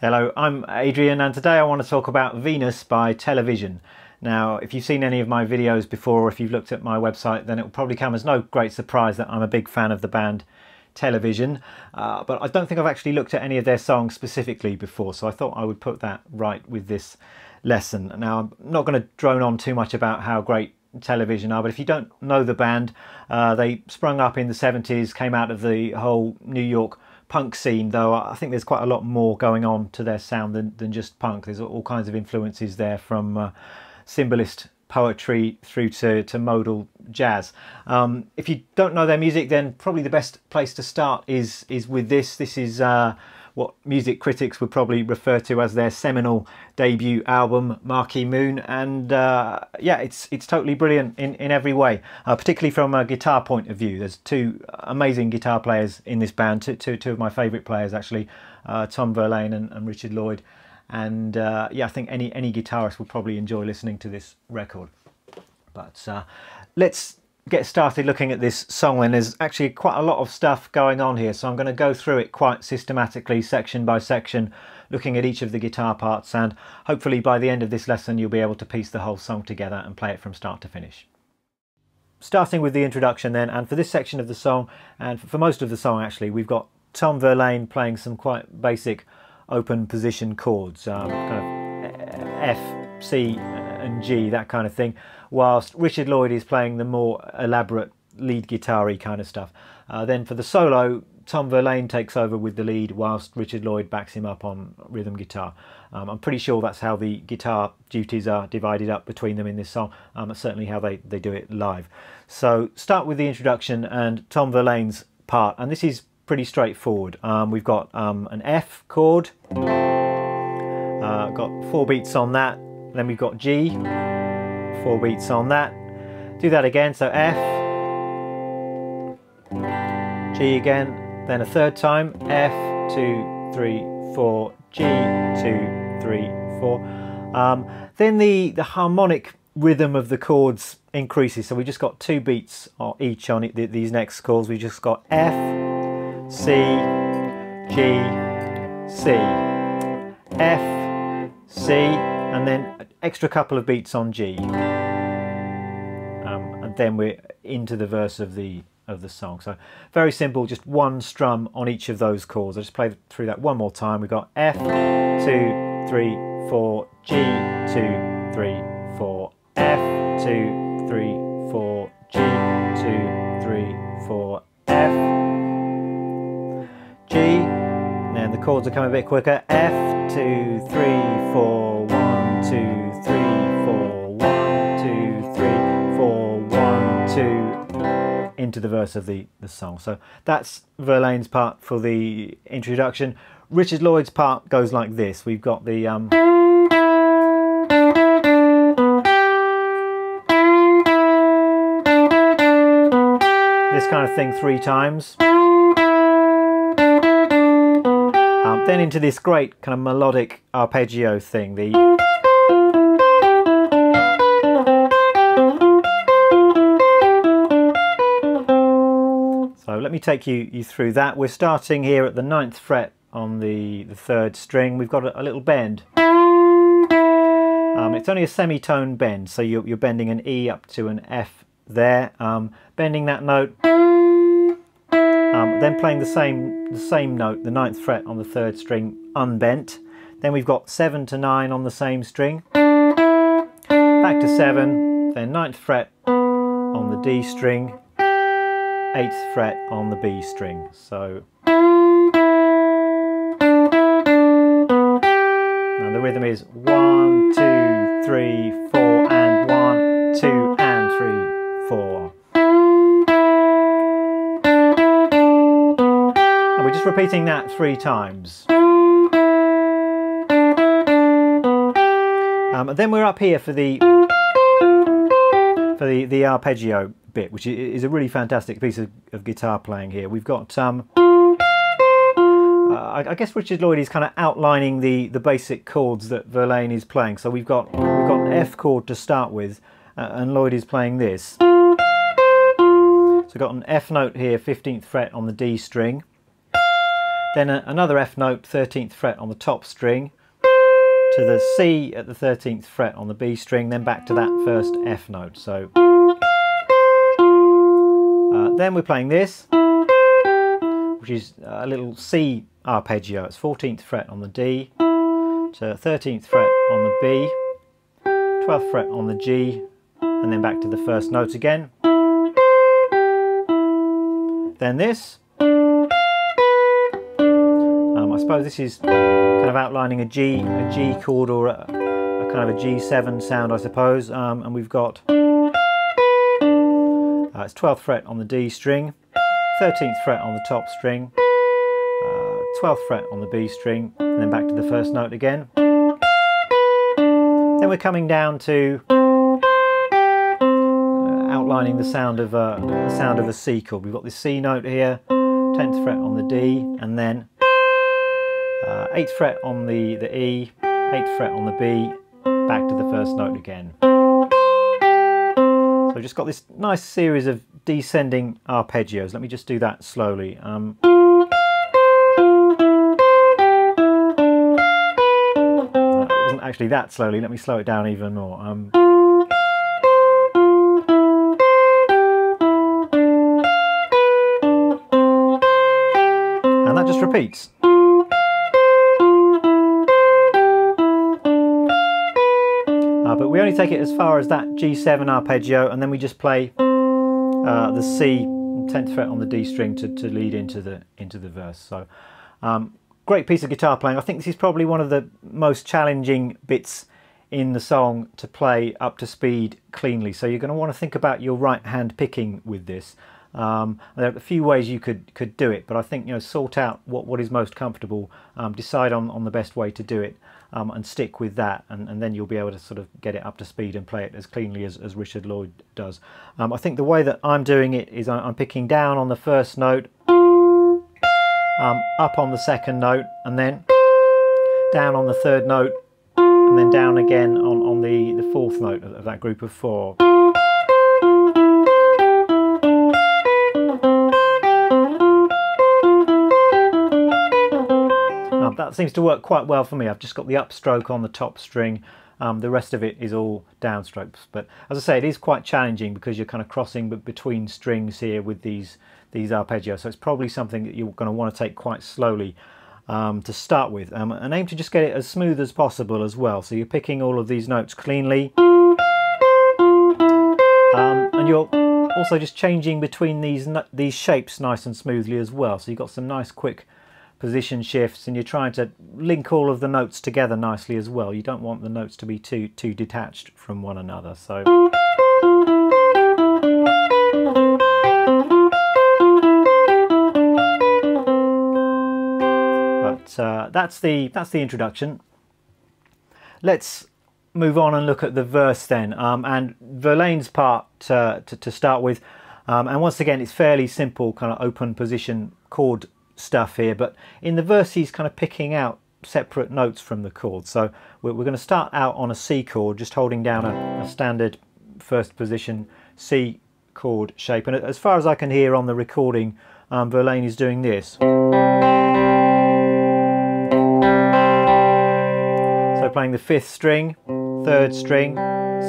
Hello, I'm Adrian and today I want to talk about Venus by Television. Now, if you've seen any of my videos before or if you've looked at my website, then it will probably come as no great surprise that I'm a big fan of the band Television. But I don't think I've actually looked at any of their songs specifically before, so I thought I would put that right with this lesson. Now, I'm not going to drone on too much about how great Television are, but if you don't know the band, they sprung up in the 70s, came out of the whole New York punk scene, though I think there's quite a lot more going on to their sound than just punk. There's all kinds of influences there, from symbolist poetry through to modal jazz. If you don't know their music, then probably the best place to start is with this. This is what music critics would probably refer to as their seminal debut album, Marquee Moon, and yeah, it's totally brilliant in every way, particularly from a guitar point of view. There's two amazing guitar players in this band, two of my favourite players actually, Tom Verlaine and Richard Lloyd, and yeah, I think any guitarist would probably enjoy listening to this record. But let's get started looking at this song. And there's actually quite a lot of stuff going on here, so I'm going to go through it quite systematically, section by section, looking at each of the guitar parts, and hopefully by the end of this lesson you'll be able to piece the whole song together and play it from start to finish. Starting with the introduction then, and for this section of the song, and for most of the song actually, we've got Tom Verlaine playing some quite basic open position chords, kind of F, C and G, that kind of thing, whilst Richard Lloyd is playing the more elaborate lead guitar-y kind of stuff. Then for the solo, Tom Verlaine takes over with the lead whilst Richard Lloyd backs him up on rhythm guitar. I'm pretty sure that's how the guitar duties are divided up between them in this song. That's certainly how they do it live. So start with the introduction and Tom Verlaine's part, and this is pretty straightforward. We've got an F chord, got 4 beats on that, then we've got G, 4 beats on that. Do that again, so F, G again, then a third time, F, 2, 3, 4, G, 2, 3, 4. Then the harmonic rhythm of the chords increases, so we just got 2 beats each on these next chords. We just got F, C, G, C, F, C, and then an extra couple of beats on G, and then we're into the verse of the song. So very simple, just one strum on each of those chords. I'll just play through that one more time. We've got F, 2, 3, 4, G, 2, 3, 4, F, 2, 3, 4, G, 2, 3, 4, F, G, and the chords will come a bit quicker. F, 2, 3, 4, 1, 2, 3, 4, 1, 2, 3, 4, 1, 2, into the verse of the song. So that's Verlaine's part for the introduction. Richard Lloyd's part goes like this. We've got the this kind of thing 3 times. Then into this great kind of melodic arpeggio thing. So let me take you through that. We're starting here at the 9th fret on the 3rd string. We've got a little bend. It's only a semitone bend, so you're bending an E up to an F there, bending that note, then playing the same note, the 9th fret on the 3rd string, unbent. Then we've got 7 to 9 on the same string, back to 7, then 9th fret on the D string, 8th fret on the B string. So now the rhythm is 1, 2, 3, 4, and 1, 2, and 3, 4. And we're just repeating that 3 times. And then we're up here for the arpeggio bit, which is a really fantastic piece of guitar playing here. We've got I guess Richard Lloyd is kind of outlining the basic chords that Verlaine is playing. So we've got an F chord to start with, and Lloyd is playing this. So we've got an F note here, 15th fret on the D string. then another F note, 13th fret on the top string, to the C at the 13th fret on the B string, then back to that first F note. So then we're playing this, which is a little C arpeggio. It's 14th fret on the D, to 13th fret on the B, 12th fret on the G, and then back to the first note again. Then this. I suppose this is kind of outlining a G chord, or a kind of a G7 sound, I suppose. And we've got it's 12th fret on the D string, 13th fret on the top string, 12th fret on the B string, and then back to the first note again. Then we're coming down to outlining the sound of a C chord. We've got this C note here, 10th fret on the D, and then 8th fret on the E, 8th fret on the B, back to the first note again. So we've just got this nice series of descending arpeggios. Let me just do that slowly. It wasn't actually that slowly. Let me slow it down even more. And that just repeats. But we only take it as far as that G7 arpeggio, and then we just play the C, 10th fret on the D string to lead into the verse. So great piece of guitar playing. I think this is probably one of the most challenging bits in the song to play up to speed cleanly. So you're going to want to think about your right hand picking with this. There are a few ways you could do it, but I think, you know, sort out what is most comfortable, decide on the best way to do it, and stick with that, and then you'll be able to sort of get it up to speed and play it as cleanly as Richard Lloyd does. I think the way that I'm doing it is I'm picking down on the first note, up on the second note, and then down on the third note, and then down again on the fourth note of that group of four. That seems to work quite well for me. I've just got the upstroke on the top string. The rest of it is all downstrokes. But as I say, it is quite challenging because you're kind of crossing between strings here with these arpeggios. So it's probably something that you're going to want to take quite slowly to start with. And aim to just get it as smooth as possible as well. So you're picking all of these notes cleanly. And you're also just changing between these shapes nice and smoothly as well. So you've got some nice quick position shifts, and you're trying to link all of the notes together nicely as well. You don't want the notes to be too detached from one another. So that's the introduction. Let's move on and look at the verse then, and Verlaine's part to start with. And once again, it's fairly simple kind of open position chord stuff here, but in the verse he's kind of picking out separate notes from the chord. So we're going to start out on a C chord, just holding down a standard first position C chord shape, and as far as I can hear on the recording, Verlaine is doing this. So playing the fifth string, third string,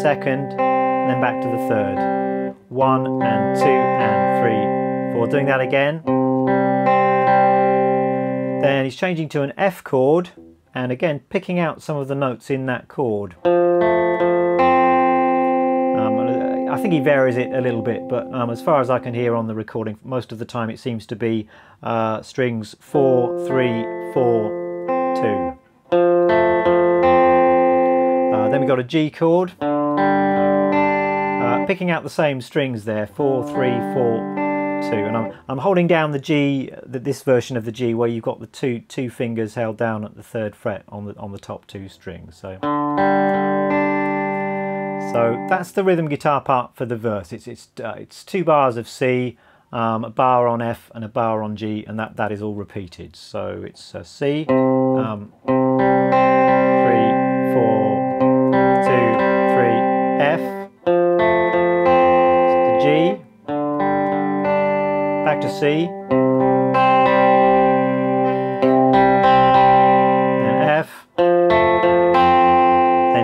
second, and then back to the third. 1 and 2 and 3, 4. Doing that again. Then he's changing to an F chord, and again picking out some of the notes in that chord. I think he varies it a little bit, but as far as I can hear on the recording, most of the time it seems to be strings 4, 3, 4, 2. Then we've got a G chord, picking out the same strings there, 4, 3, 4, 2, and I'm holding down the G, this version of the G, where you've got the two fingers held down at the third fret on the top two strings. So that's the rhythm guitar part for the verse. It's 2 bars of C, a bar on F and a bar on G, and that is all repeated. So it's C, 3, 4, 2, 3, F, the G, back to C,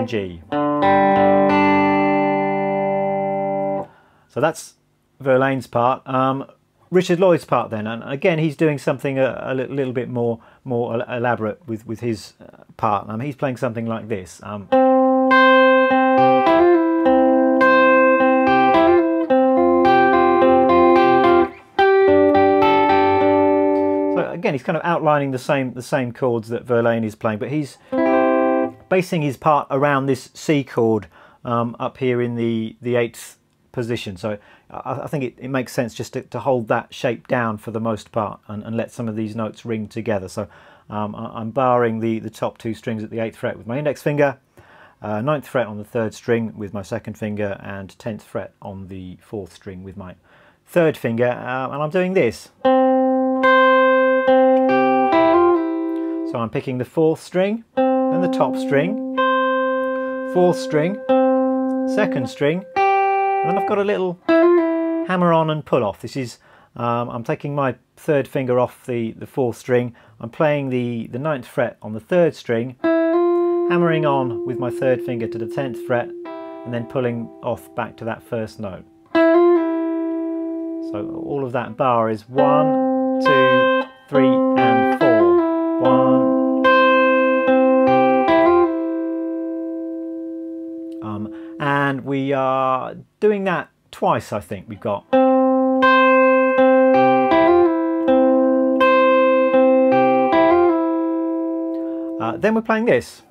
and G. So that's Verlaine's part. Richard Lloyd's part then, and again he's doing something a little bit more elaborate with his part. He's playing something like this. So again, he's kind of outlining the same chords that Verlaine is playing, but he's basing his part around this C chord up here in the 8th position. So I think it makes sense just to hold that shape down for the most part and let some of these notes ring together. So I'm barring the top 2 strings at the 8th fret with my index finger, 9th fret on the 3rd string with my 2nd finger, and 10th fret on the 4th string with my 3rd finger, and I'm doing this. So I'm picking the 4th string, then the top string, 4th string, 2nd string, and then I've got a little hammer on and pull off. This is, I'm taking my 3rd finger off the 4th string, I'm playing the 9th fret on the 3rd string, hammering on with my 3rd finger to the 10th fret, and then pulling off back to that 1st note. So all of that bar is 1, 2, 3 and 4. 1. And we are doing that twice, I think. We've got then we're playing this.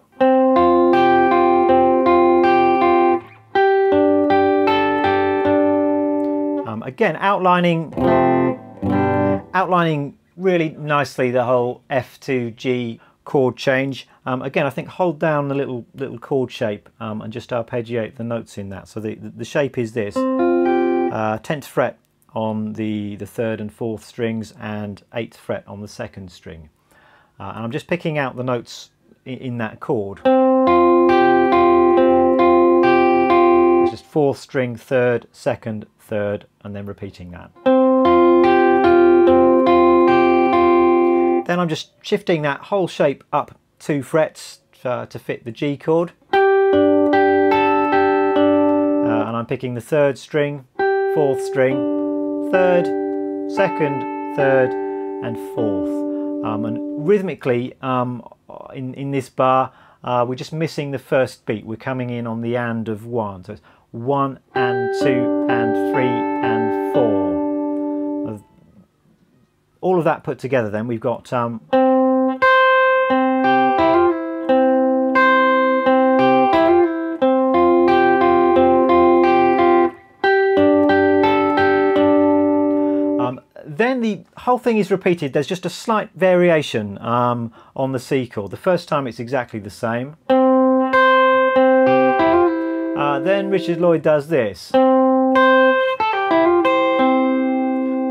Again, outlining really nicely the whole F to G chord change. Again, I think hold down the little chord shape and just arpeggiate the notes in that. So the shape is this: 10th fret on the 3rd and 4th strings, and 8th fret on the 2nd string. And I'm just picking out the notes in that chord. It's just 4th string, 3rd, 2nd, 3rd, and then repeating that. Then I'm just shifting that whole shape up 2 frets to fit the G chord. And I'm picking the 3rd string, 4th string, 3rd, 2nd, 3rd, and 4th. And rhythmically, in this bar, we're just missing the 1st beat. We're coming in on the and of 1. So it's 1 and 2 and 3 and 4. All of that put together, then we've got then the whole thing is repeated. There's just a slight variation on the C chord. The first time it's exactly the same. Then Richard Lloyd does this.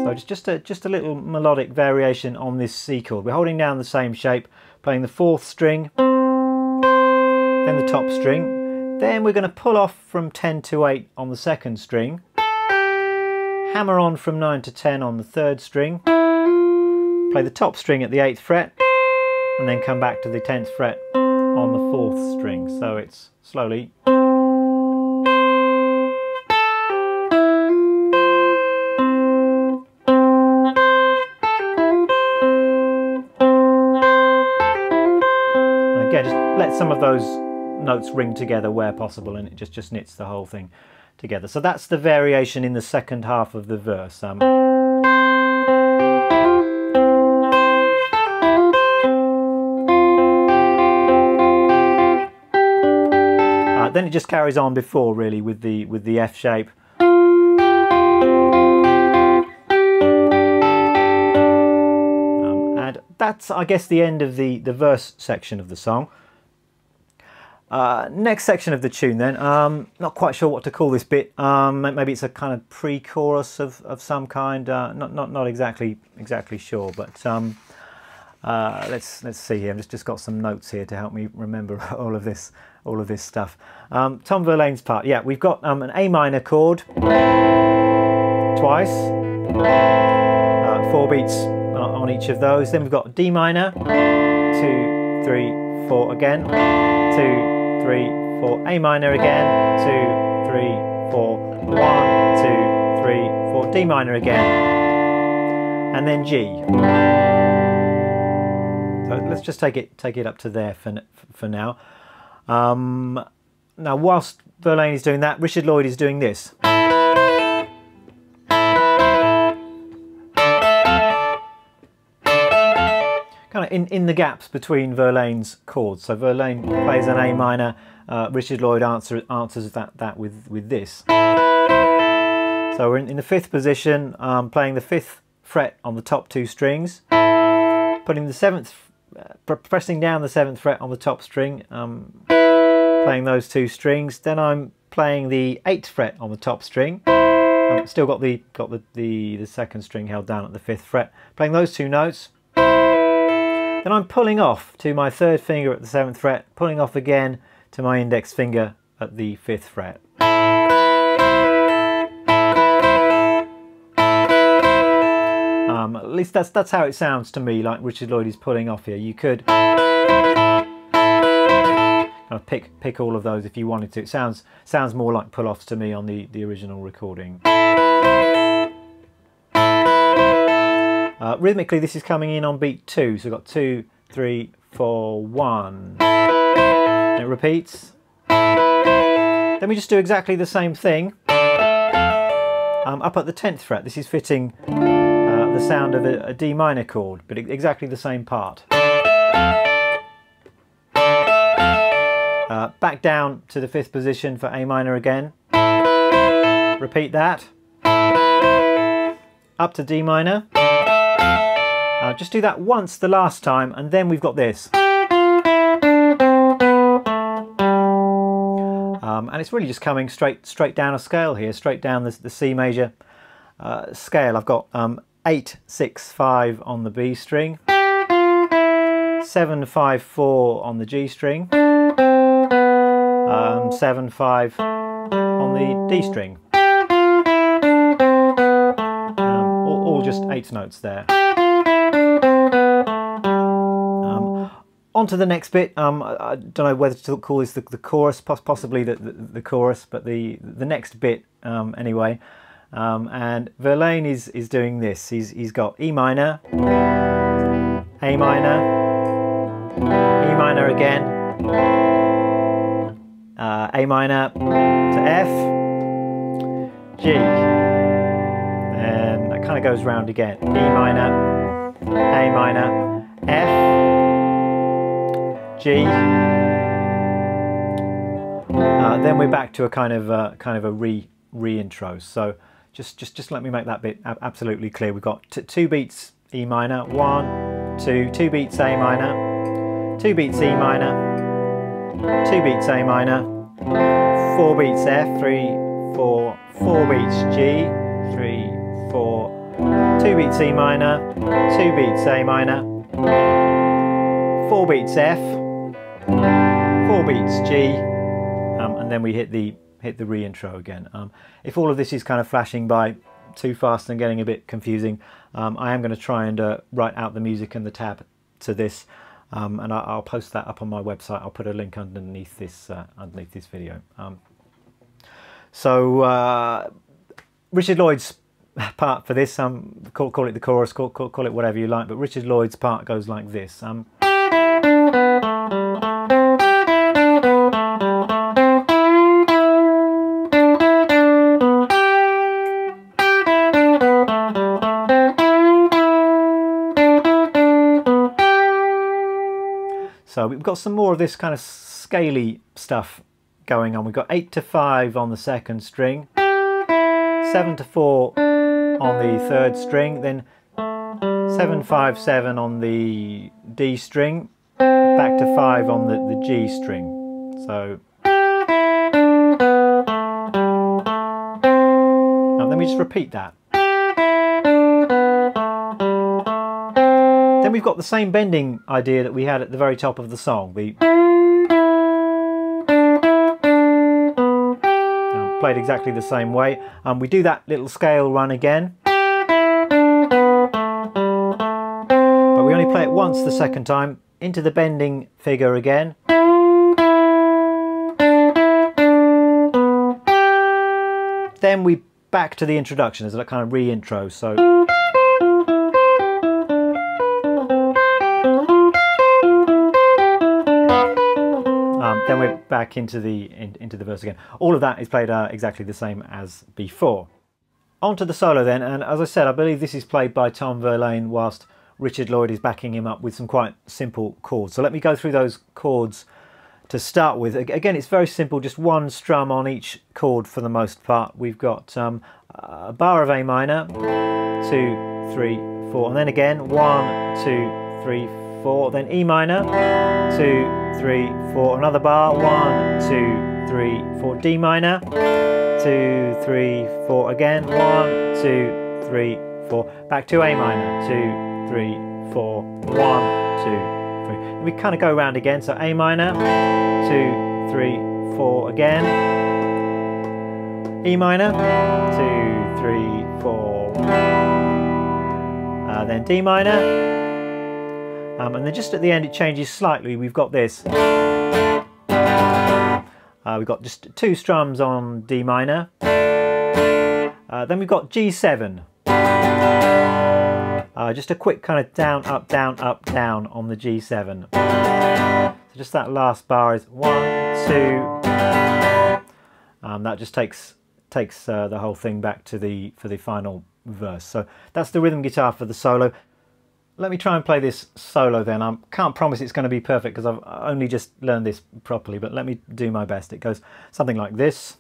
So just a little melodic variation on this C chord. We're holding down the same shape, playing the 4th string, then the top string. Then we're going to pull off from 10 to 8 on the 2nd string, hammer on from 9 to 10 on the 3rd string, play the top string at the 8th fret, and then come back to the 10th fret on the 4th string. So it's slowly. Again, just let some of those notes ring together where possible, and it just knits the whole thing together. So that's the variation in the second half of the verse. Then it just carries on before, really, with the F shape. And that's, I guess, the end of the verse section of the song. Next section of the tune then, not quite sure what to call this bit. Maybe it's a kind of pre-chorus of some kind. Not exactly sure, but let's see here. I've just got some notes here to help me remember all of this stuff. Tom Verlaine's part. Yeah, we've got an A minor chord twice, 4 beats on each of those. Then we've got D minor, 2, 3, 4 again, 2, 3, 4, A minor again, 2, 3, 4, 1, 2, 3, 4, D minor again, and then G. So let's just take it up to there for now. Now, whilst Verlaine is doing that, Richard Lloyd is doing this. Kind of in the gaps between Verlaine's chords. So Verlaine plays an A minor, Richard Lloyd answers that with this. So we're in the 5th position, playing the 5th fret on the top 2 strings, putting the 7th, pressing down the 7th fret on the top string, playing those 2 strings. Then I'm playing the 8th fret on the top string. I've still got the 2nd string held down at the 5th fret. Playing those 2 notes. Then I'm pulling off to my 3rd finger at the 7th fret, pulling off again to my index finger at the 5th fret. At least that's how it sounds to me, like Richard Lloyd is pulling off here. You could kind of pick all of those if you wanted to. It sounds more like pull-offs to me on the original recording. Rhythmically, this is coming in on beat 2, so we've got 2, 3, 4, 1. And it repeats. Then we just do exactly the same thing up at the 10th fret. This is fitting the sound of a D minor chord, but exactly the same part. Back down to the 5th position for A minor again. Repeat that. Up to D minor. Just do that once the last time, and then we've got this. And it's really just coming straight down a scale here, straight down the C major scale. I've got 8, 6, 5 on the B string, 7, 5, 4 on the G string, 7, 5 on the D string. All just 8 notes there. On to the next bit. I don't know whether to call this the chorus, possibly the chorus, but the next bit anyway. And Verlaine is doing this. He's got E minor, A minor, E minor again, A minor to F, G, and that kind of goes round again. E minor, A minor, F, G. Then we're back to a kind of a re-intro. So just let me make that bit absolutely clear. We've got 2 beats E minor, 1, 2, 2 beats A minor, 2 beats E minor, 2 beats A minor, 4 beats F, 3, 4, 4 beats G, 3, 4, 2 beats E minor, 2 beats A minor, 4 beats F, 4 beats G, and then we hit the re-intro again. If all of this is kind of flashing by too fast and getting a bit confusing, I am going to try and write out the music and the tab to this, and I'll post that up on my website. I'll put a link underneath this video. So Richard Lloyd's part for this, call it the chorus, call it whatever you like, but Richard Lloyd's part goes like this. So we've got some more of this kind of scaly stuff going on. We've got 8 to 5 on the 2nd string, 7 to 4 on the 3rd string, then 7, 5, 7 on the D string, back to 5 on the G string. So and then we just repeat that. Then we've got the same bending idea that we had at the very top of the song. Played exactly the same way. We do that little scale run again, but we only play it once the 2nd time, into the bending figure again, then we back to the introduction as a kind of re-intro. So then we're back into the verse again. All of that is played exactly the same as before. On to the solo then, and as I said, I believe this is played by Tom Verlaine whilst Richard Lloyd is backing him up with some quite simple chords. So let me go through those chords to start with. Again, it's very simple, just one strum on each chord for the most part. We've got a bar of A minor, 2, 3, 4, and then again 1, 2, 3, 4, then E minor, 2, 3, 4, another bar, 1, 2, 3, 4, D minor, 2, 3, 4, again, 1, 2, 3, 4, back to A minor, 2, 3, 4, 1, 2, 3. And we kind of go around again, so A minor, 2, 3, 4 again, E minor, 2, 3, 4, then D minor, and then just at the end it changes slightly. We've got this. We've got just 2 strums on D minor. Then we've got G7. Just a quick kind of down, up, down on the G7. So just that last bar is 1, 2. That just takes the whole thing back to for the final verse. So that's the rhythm guitar for the solo. Let me try and play this solo then. I can't promise it's going to be perfect because I've only just learned this properly, but let me do my best. It goes something like this.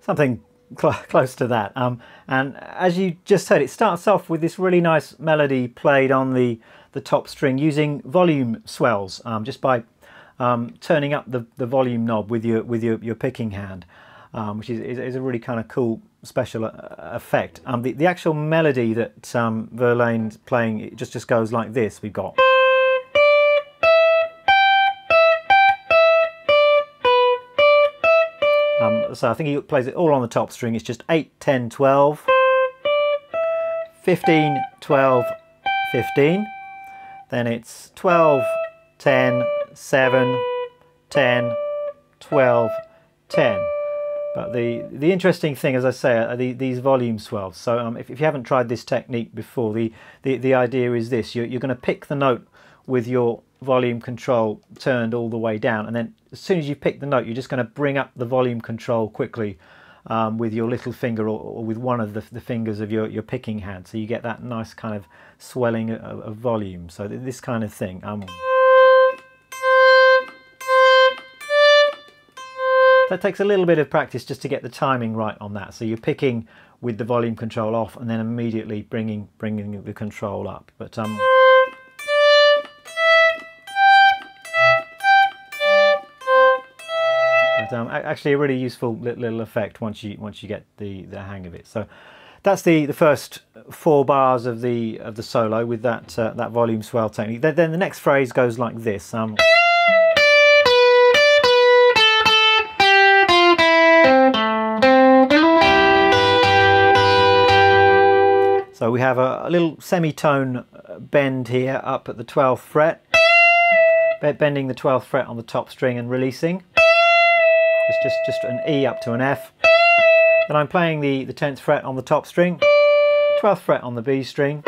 Something close to that. And as you just heard, it starts off with this really nice melody played on the top string using volume swells, just by turning up the volume knob with your picking hand, which is a really kind of cool special effect. The actual melody that Verlaine's playing, it just goes like this. We've got. So I think he plays it all on the top string. It's just 8, 10, 12, 15, 12, 15. Then it's 12, 10, 7, 10, 12, 10. But the interesting thing, as I say, are these volume swells. So if you haven't tried this technique before, the idea is this. You're going to pick the note with your volume control turned all the way down, and then as soon as you pick the note, you're just going to bring up the volume control quickly with your little finger or with one of the fingers of your picking hand, so you get that nice kind of swelling of volume. So this kind of thing. That takes a little bit of practice just to get the timing right on that. So you're picking with the volume control off and then immediately bringing the control up. But actually a really useful little effect once you get the hang of it. So that's the first 4 bars of the solo with that volume swell technique. Then the next phrase goes like this. So we have a little semitone bend here up at the 12th fret, bending the 12th fret on the top string and releasing. Just an E up to an F. Then I'm playing the 10th fret on the top string, 12th fret on the B string,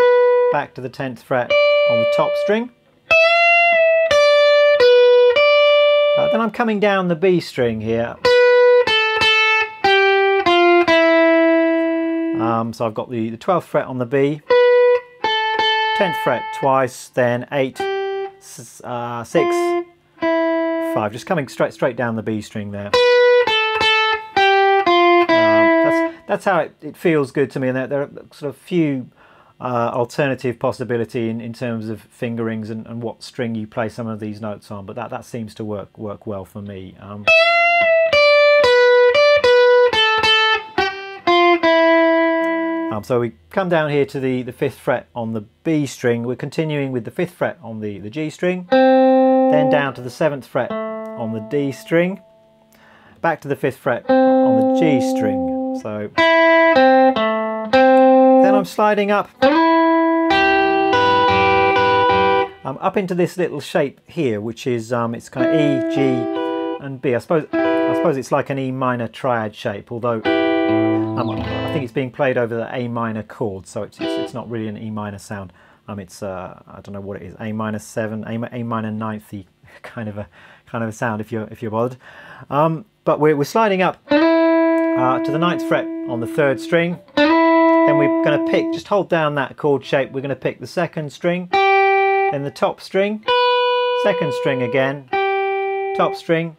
back to the 10th fret on the top string. Then I'm coming down the B string here. So I've got the 12th fret on the B, 10th fret twice, then 8, 6, 5, just coming straight down the B string there. That's how it feels good to me, and there are sort of few alternative possibility in terms of fingerings and what string you play some of these notes on, but that seems to work well for me. So we come down here to the 5th fret on the B string. We're continuing with the 5th fret on the G string, then down to the 7th fret on the D string, back to the 5th fret on the G string. So then I'm sliding up up into this little shape here, which is it's kind of E, G and B. I suppose it's like an E minor triad shape, although I think it's being played over the A minor chord, so it's not really an E minor sound. It's I don't know what it is, A minor 7, A minor 9th kind of a sound if you're bothered. But we're sliding up to the 9th fret on the 3rd string. Then we're going to pick, just hold down that chord shape. We're going to pick the 2nd string, then the top string, 2nd string again, top string,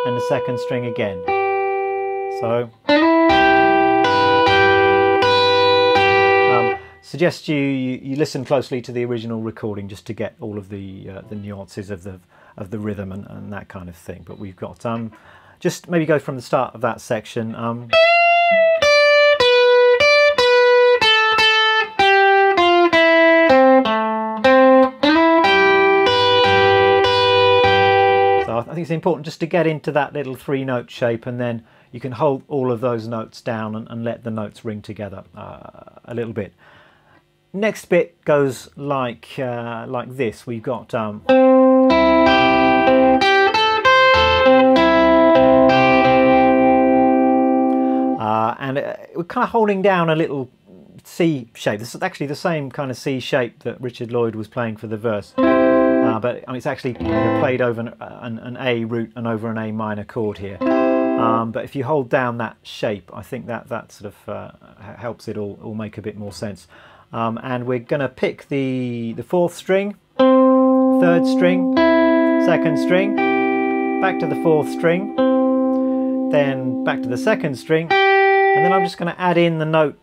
and the 2nd string again. So suggest you listen closely to the original recording just to get all of the nuances of the rhythm and that kind of thing. But we've got just maybe go from the start of that section. So I think it's important just to get into that little 3-note shape, and then you can hold all of those notes down and let the notes ring together a little bit. Next bit goes like this. We've got and we're kind of holding down a little C shape. This is actually the same kind of C shape that Richard Lloyd was playing for the verse, but it's actually played over an A root and over an A minor chord here. But if you hold down that shape, I think that sort of helps it all make a bit more sense. And we're going to pick the 4th string, 3rd string, 2nd string, back to the 4th string, then back to the 2nd string, and then I'm just going to add in the note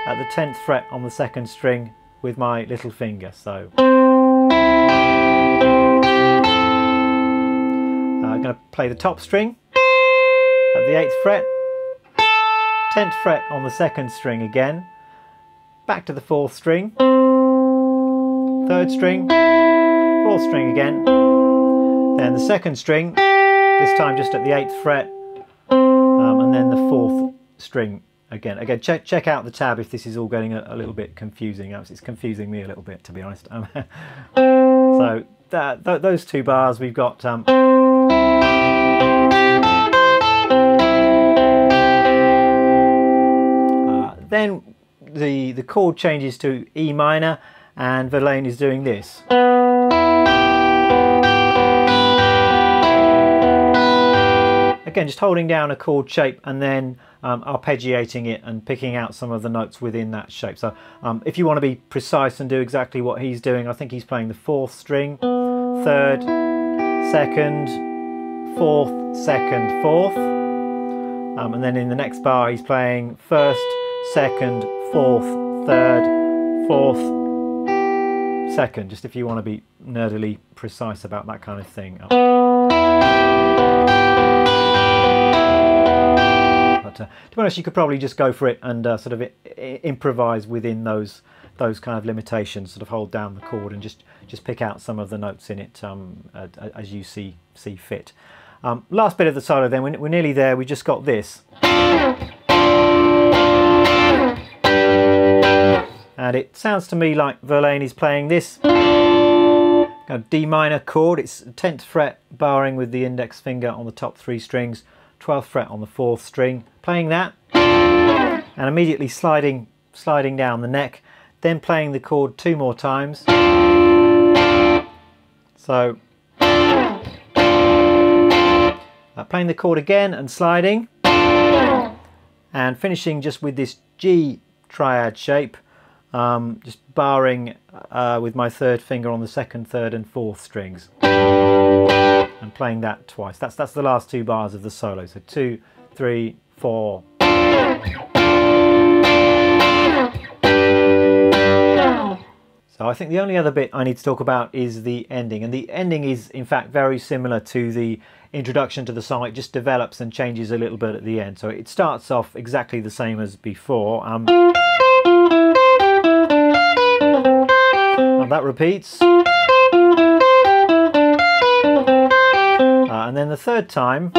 at the 10th fret on the 2nd string with my little finger. So I'm going to play the top string at the 8th fret, 10th fret on the 2nd string again, back to the 4th string, 3rd string, 4th string again, then the 2nd string, this time just at the 8th fret, and then the 4th string again. Again, check out the tab if this is all getting a little bit confusing. It's confusing me a little bit, to be honest. So those 2 bars we've got. Then the chord changes to E minor, and Verlaine is doing this. Again, just holding down a chord shape and then arpeggiating it and picking out some of the notes within that shape. So if you want to be precise and do exactly what he's doing, I think he's playing the 4th string, 3rd, 2nd, 4th, 2nd, 4th. And then in the next bar he's playing 1st, 2nd, 4th, 3rd, 4th, 2nd, just if you want to be nerdily precise about that kind of thing. But to be honest, you could probably just go for it and sort of improvise within those kind of limitations. Sort of hold down the chord and just pick out some of the notes in it as you see fit. Last bit of the solo then, we're nearly there. We just got this. And it sounds to me like Verlaine is playing this kind of D minor chord. It's 10th fret barring with the index finger on the top 3 strings, 12th fret on the 4th string, playing that, and immediately sliding down the neck, then playing the chord 2 more times. So playing the chord again and sliding, and finishing just with this G triad shape. Just barring with my 3rd finger on the 2nd, 3rd and 4th strings, and playing that twice. That's the last 2 bars of the solo. So 2, 3, 4. So I think the only other bit I need to talk about is the ending, and the ending is in fact very similar to the introduction to the song. It just develops and changes a little bit at the end. So it starts off exactly the same as before. that repeats. And then the third time,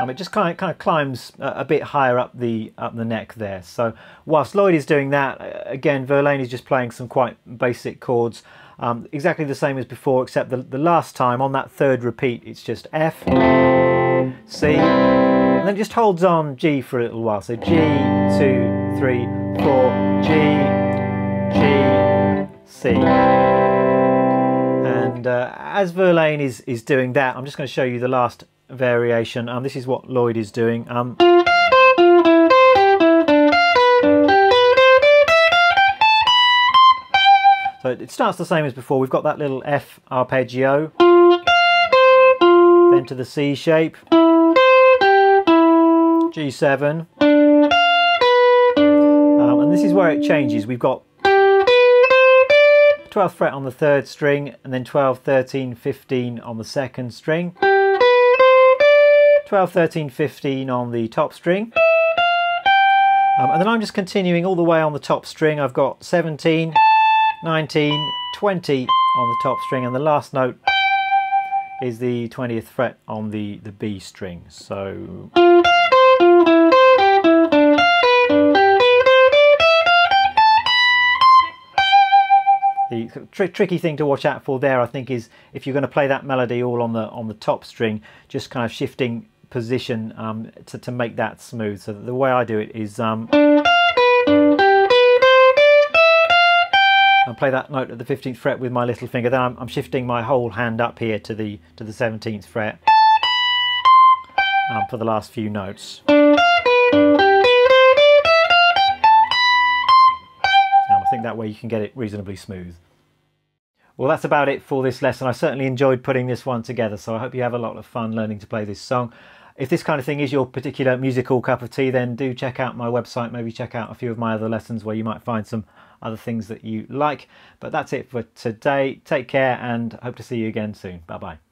it just kind of climbs a bit higher up the neck there. So whilst Lloyd is doing that, again, Verlaine is just playing some quite basic chords, exactly the same as before, except the last time on that third repeat, it's just F, C, and then just holds on G for a little while. So G, 2, 3, 4, G, C. And as Verlaine is doing that, I'm just going to show you the last variation. This is what Lloyd is doing. So it starts the same as before. We've got that little F arpeggio, then to the C shape, G7, and this is where it changes. We've got 12th fret on the third string, and then 12, 13, 15 on the second string, 12, 13, 15 on the top string, and then I'm just continuing all the way on the top string. I've got 17, 19, 20 on the top string, and the last note is the 20th fret on the B string. So the tricky thing to watch out for there, I think, is if you're going to play that melody all on the top string, just kind of shifting position to make that smooth. So the way I do it is I'll play that note at the 15th fret with my little finger, then I'm shifting my whole hand up here to the 17th fret for the last few notes. I think that way you can get it reasonably smooth. Well, that's about it for this lesson. I certainly enjoyed putting this one together, so I hope you have a lot of fun learning to play this song. If this kind of thing is your particular musical cup of tea, then do check out my website, maybe check out a few of my other lessons where you might find some other things that you like. But that's it for today. Take care and hope to see you again soon. Bye bye.